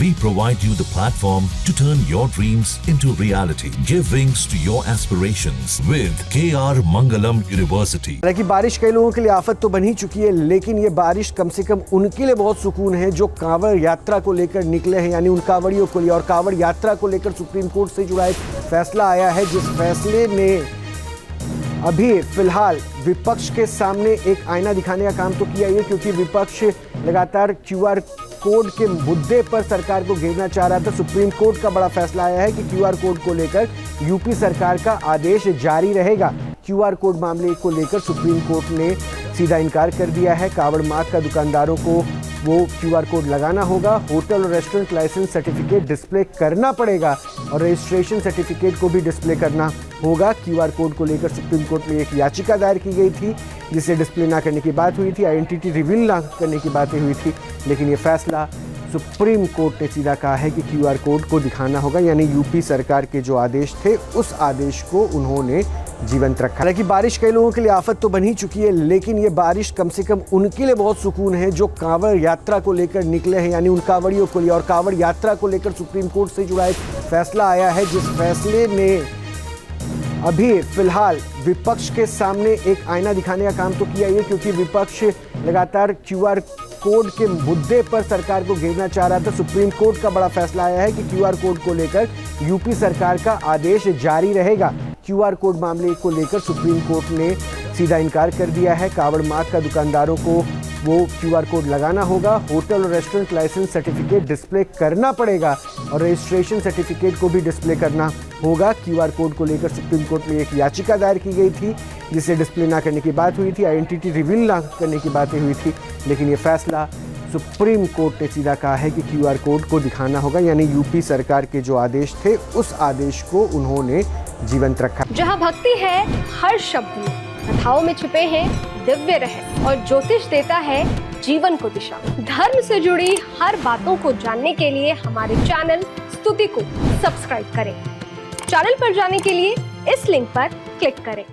We provide you the platform to turn your dreams into reality. Give wings to your aspirations with KR Mangalam University. हालांकि बारिश कई लोगों के लिए आफत तो बन ही चुकी है, लेकिन ये बारिश कम से कम उनके लिए बहुत सुकून है जो कांवड़ यात्रा को लेकर निकले हैं, यानी उन कांवड़ियों को लिए। और कांवड़ यात्रा को लेकर सुप्रीम कोर्ट से जुड़ा एक फैसला आया है, जिस फैसले ने अभी फिलहाल विपक्ष के सामने एक आईना दिखाने का काम तो किया ही है, क्योंकि विपक्ष लगातार क्यूआर कोड के मुद्दे पर सरकार को घेरना चाह रहा था। सुप्रीम कोर्ट का बड़ा फैसला आया है कि क्यूआर कोड को लेकर यूपी सरकार का आदेश जारी रहेगा। क्यूआर कोड मामले को लेकर सुप्रीम कोर्ट ने सीधा इनकार कर दिया है। कांवड़ मार्ग का दुकानदारों को वो क्यूआर कोड लगाना होगा, होटल और रेस्टोरेंट लाइसेंस सर्टिफिकेट डिस्प्ले करना पड़ेगा और रजिस्ट्रेशन सर्टिफिकेट को भी डिस्प्ले करना होगा। क्यूआर कोड को लेकर सुप्रीम कोर्ट में एक याचिका दायर की गई थी, जिसे डिस्प्ले ना करने की बात हुई थी, आइडेंटिटी रिवील ना करने की बातें हुई थी, लेकिन ये फैसला सुप्रीम कोर्ट ने सीधा कहा है कि क्यूआर कोड को दिखाना होगा, यानी यूपी सरकार के जो आदेश थे उस आदेश को उन्होंने जीवंत रखा। हालांकि बारिश कई लोगों के लिए आफत तो बन ही चुकी है, लेकिन ये बारिश कम से कम उनके लिए बहुत सुकून है जो कांवड़ यात्रा को लेकर निकले हैं, यानी उन कांवड़ियों को लिए। और कांवड़ यात्रा को लेकर सुप्रीम कोर्ट से जुड़ा एक फैसला आया है, जिस फैसले ने अभी फिलहाल विपक्ष के सामने एक आईना दिखाने का काम तो किया ही है, क्योंकि विपक्ष लगातार क्यूआर कोड के मुद्दे पर सरकार को घेरना चाह रहा था। सुप्रीम कोर्ट का बड़ा फैसला आया है कि क्यूआर कोड को लेकर यूपी सरकार का आदेश जारी रहेगा। क्यूआर कोड मामले को लेकर सुप्रीम कोर्ट ने सीधा इनकार कर दिया है। कांवड़ मार्ग का दुकानदारों को वो क्यूआर कोड लगाना होगा, होटल और रेस्टोरेंट लाइसेंस सर्टिफिकेट डिस्प्ले करना पड़ेगा और रजिस्ट्रेशन सर्टिफिकेट को भी डिस्प्ले करना होगा। क्यूआर कोड को लेकर सुप्रीम कोर्ट में एक याचिका दायर की गई थी, जिसे डिस्प्ले ना करने की बात हुई थी, आइडेंटिटी रिवील ना करने की बातें हुई थी, लेकिन ये फैसला सुप्रीम कोर्ट ने सीधा कहा है कि क्यूआर कोड को दिखाना होगा, यानी यूपी सरकार के जो आदेश थे उस आदेश को उन्होंने जीवंत रखा। जहाँ भक्ति है हर शब्द में, कथाओं में छुपे हैं दिव्य रहस्य और ज्योतिष देता है जीवन को दिशा। धर्म से जुड़ी हर बातों को जानने के लिए हमारे चैनल स्तुति को सब्सक्राइब करें। चैनल पर जाने के लिए इस लिंक पर क्लिक करें।